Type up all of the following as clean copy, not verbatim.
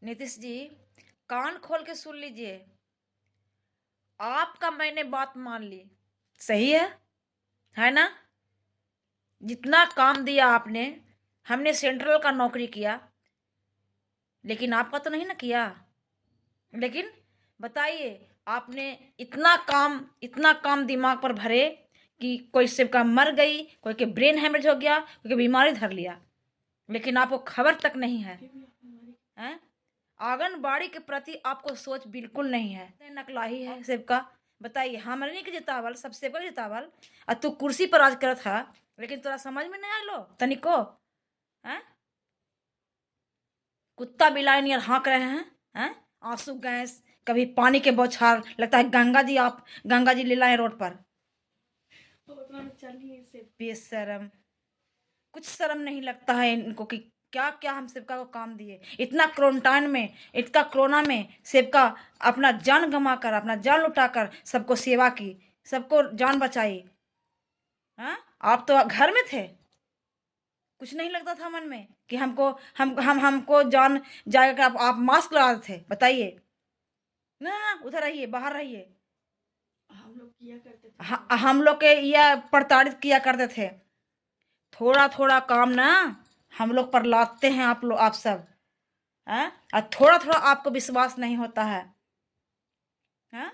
नीतीश जी, कान खोल के सुन लीजिए। आपका मैंने बात मान ली, सही है ना? जितना काम दिया आपने, हमने सेंट्रल का नौकरी किया, लेकिन आपका तो नहीं ना किया। लेकिन बताइए, आपने इतना काम दिमाग पर भरे कि कोई सबका मर गई, कोई के ब्रेन हैमरेज हो गया, कोई के बीमारी धर लिया, लेकिन आपको खबर तक नहीं है? आंगनबाड़ी के प्रति आपको सोच बिल्कुल नहीं है। नकलाही है सबका। बताइए, हमरे के जितावल सब सेवक जितावल, और तू कुर्सी पर राज करत था, लेकिन तोरा समझ में नहीं आलो तनिको। हैं? कुत्ता बिलाई नियर हाँक रहे हैं? आंसू गैस, कभी पानी के बौछार, लगता है गंगा जी ले लाए रोड पर। बेशरम, कुछ शर्म नहीं लगता है इनको कि क्या क्या हम सेवका को काम दिए। इतना क्वारंटाइन में, इतना कोरोना में सेवका अपना जान गंवाकर, अपना जान लुटाकर सबको सेवा की, सबको जान बचाई। हाँ, आप तो घर में थे, कुछ नहीं लगता था मन में कि हमको जान जाएगा। आप मास्क लगा रहे थे, बताइए। ना ना ना, उधर रहिए, बाहर रहिए। हम लोग किया करते थे। हम लोग के यह प्रताड़ित किया करते थे। थोड़ा थोड़ा काम ना हम लोग पर लादते हैं आप लोग, आप सब हैं? और थोड़ा थोड़ा आपको विश्वास नहीं होता है? हैं?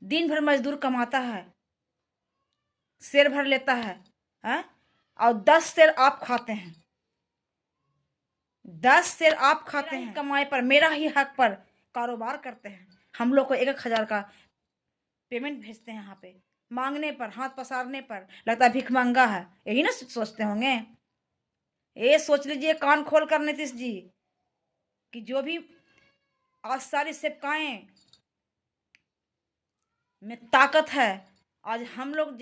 दिन भर मजदूर कमाता है, शेर भर लेता है? और 10 शेर आप खाते हैं। 10 शेर आप खाते हैं कमाई पर, मेरा ही हक पर कारोबार करते हैं। हम लोग को 1-1 हजार का पेमेंट भेजते हैं यहाँ पे, मांगने पर, हाथ पसारने पर लगता है भिख मंगा है। यही ना सोचते होंगे। ये सोच लीजिए कान खोल कर नीतीश जी, कि जो भी आज सारी सेवकाएं में ताकत है, आज हम लोग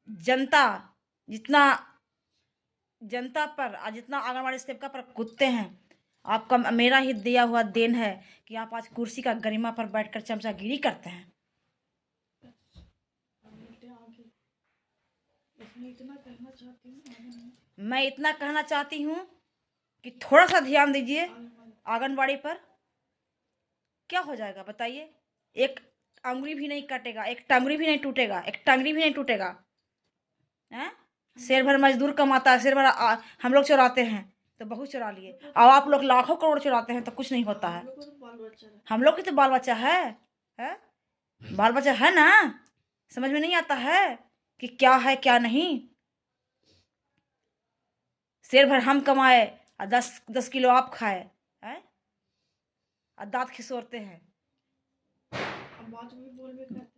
जनता जितना जनता पर, आज जितना आंगनबाड़ी सेविका पर कूदते हैं, आपका मेरा ही दिया हुआ देन है कि आप आज कुर्सी का गरिमा पर बैठकर चमचागिरी करते हैं। मैं इतना कहना चाहती हूँ कि थोड़ा सा ध्यान दीजिए आंगनबाड़ी पर। क्या हो जाएगा बताइए? एक अंगुली भी नहीं कटेगा, एक टंगड़ी भी नहीं टूटेगा, एक टंगड़ी भी नहीं टूटेगा। हैं? शेर भर मजदूर कमाता है, शेर भर हम लोग चुराते हैं तो बहुत चुरा लिए, और आप लोग लाखों करोड़ चुराते हैं तो कुछ नहीं होता है। हम लोग की तो बाल बच्चा है? बाल बच्चा है ना? समझ में नहीं आता है कि क्या है क्या नहीं? शेर भर हम कमाए और 10-10 किलो आप खाए हैं, और दांत खिसोरते हैं।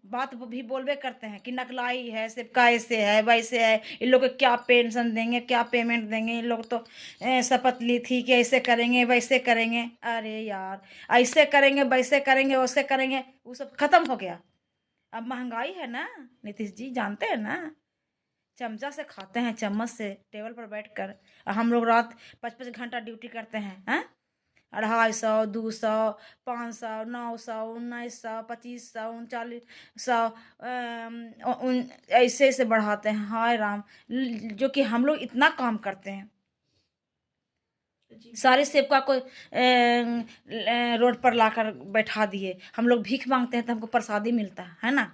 बात भी बोलबे करते हैं कि नकलाई है, सेवका ऐसे है, वैसे है, इन लोग को क्या पेंशन देंगे, क्या पेमेंट देंगे। इन लोग तो शपथ ली थी कि ऐसे करेंगे वैसे करेंगे। अरे यार, ऐसे करेंगे वैसे करेंगे वैसे करेंगे, वो सब खत्म हो गया। अब महंगाई है ना नीतीश जी, जानते हैं ना? चमचा से खाते हैं, चम्मच से टेबल पर बैठकर। और हम लोग रात 5-5 घंटा ड्यूटी करते हैं? 250, 200, 500, 900, 1900, 2500, 3900, ऐसे ऐसे बढ़ाते हैं। हाय राम, जो कि हम लोग इतना काम करते हैं, सारे सेवका को रोड पर लाकर बैठा दिए। हम लोग भीख मांगते हैं तो हमको प्रसादी मिलता है ना?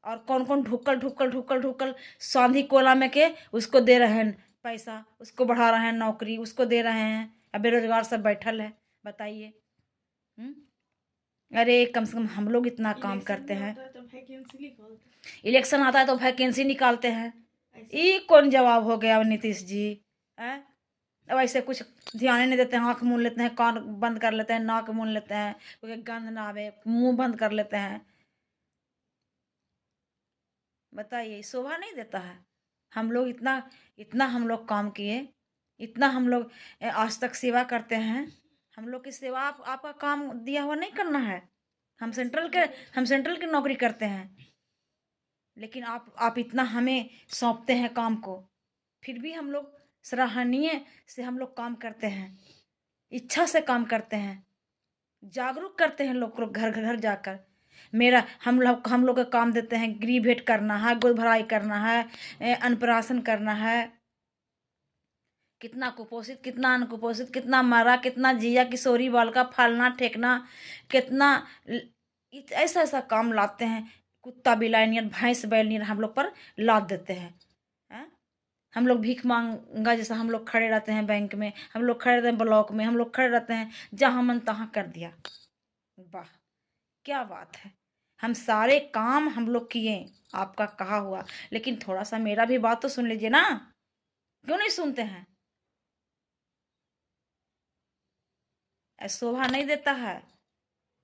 और कौन कौन ढुकल ढुकल ढुकल ढुकल सांधी कोला में के उसको दे रहे हैं पैसा, उसको बढ़ा रहे हैं नौकरी, उसको दे रहे हैं। अब बेरोजगार सब बैठल है, बताइए। अरे कम से कम हम लोग इतना काम करते हैं। इलेक्शन आता है तो वैकेंसी निकालते हैं। ये कौन जवाब हो गया नीतीश जी? है? अब ऐसे कुछ ध्यान ही नहीं देते हैं, आँख मूंद लेते हैं, कान बंद कर लेते हैं, नाक मूंद लेते हैं, क्योंकि गंध ना आवे, मुंह बंद कर लेते हैं। बताइए, शोभा नहीं देता है? हम लोग इतना इतना हम लोग काम किए, इतना हम लोग आज तक सेवा करते हैं। हम लोग की सेवा आपका काम दिया हुआ नहीं करना है। हम सेंट्रल की नौकरी करते हैं, लेकिन आप इतना हमें सौंपते हैं काम को, फिर भी हम लोग सराहनीय से हम लोग काम करते हैं, इच्छा से काम करते हैं, जागरूक करते हैं लोग को घर घर जाकर। मेरा हम लोग का काम देते हैं, गृह भेंट करना है, गोद भराई करना है, अन्नप्राशन करना है, कितना कुपोषित, कितना अनकुपोषित, कितना मरा, कितना जिया, किशोरी बाल का फलना ठेकना, कितना ऐसा ऐसा काम लाते हैं। कुत्ता बिलाई नियर, भैंस बैल नियर हम लोग पर लाद देते हैं। हम लोग भीख मांगा जैसा हम लोग खड़े रहते हैं बैंक में, हम लोग खड़े रहते हैं ब्लॉक में, हम लोग खड़े रहते हैं, जहाँ मन तहाँ कर दिया। वाह, क्या बात है। हम सारे काम हम लोग किए, आपका कहा हुआ, लेकिन थोड़ा सा मेरा भी बात तो सुन लीजिए ना। क्यों नहीं सुनते हैं? शोभा नहीं देता है।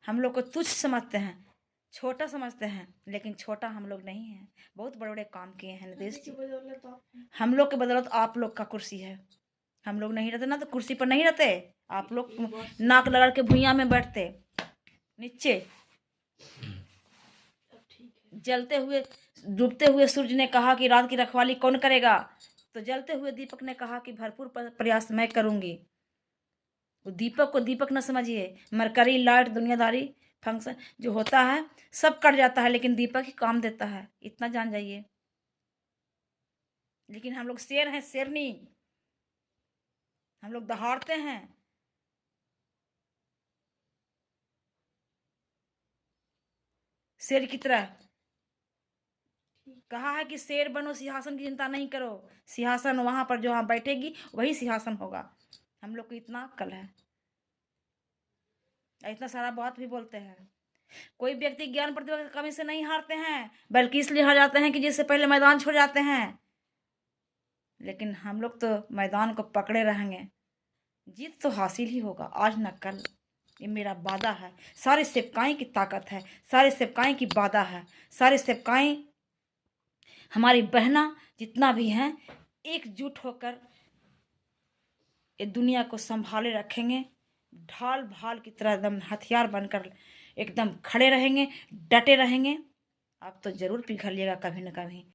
हम लोग को तुच्छ समझते हैं, छोटा समझते हैं, लेकिन छोटा हम लोग नहीं हैं। बहुत बड़े बड़े काम किए हैं नीतीश की जी। बदौलत आप हैं। हम लोग के बदौलत आप लोग का कुर्सी है। हम लोग नहीं रहते ना तो कुर्सी पर नहीं रहते। आप लोग नाक लगा के भुइयां में बैठते नीचे। अब ठीक है। जलते हुए डूबते हुए सूरज ने कहा कि रात की रखवाली कौन करेगा, तो जलते हुए दीपक ने कहा कि भरपूर प्रयास मैं करूंगी। वो दीपक को दीपक न समझिए। मरकरी लाइट दुनियादारी फंक्शन जो होता है सब कट जाता है, लेकिन दीपक ही काम देता है, इतना जान जाइए। लेकिन हम लोग शेर हैं, शेरनी। हम लोग दहाड़ते हैं। शेर की तरह कहा है कि शेर बनो, सिंहासन की चिंता नहीं करो। सिंहासन वहां पर जहां बैठेगी वही सिंहासन होगा। हम लोग को इतना अक्ल है, इतना सारा बात भी बोलते हैं। कोई व्यक्ति ज्ञान प्रतिभा की कमी से नहीं हारते हैं, बल्कि इसलिए हार जाते हैं कि जिससे पहले मैदान छोड़ जाते हैं। लेकिन हम लोग तो मैदान को पकड़े रहेंगे। जीत तो हासिल ही होगा, आज न कल। ये मेरा वादा है। सारे सेवकाएं की ताकत है, सारे सेवकाएं की वादा है। सारे सेवकाएं हमारी बहना जितना भी हैं, एकजुट होकर ये दुनिया को संभाले रखेंगे। ढाल भाल की तरह एकदम हथियार बनकर एकदम खड़े रहेंगे, डटे रहेंगे। आप तो जरूर पिघलिएगा कभी न कभी।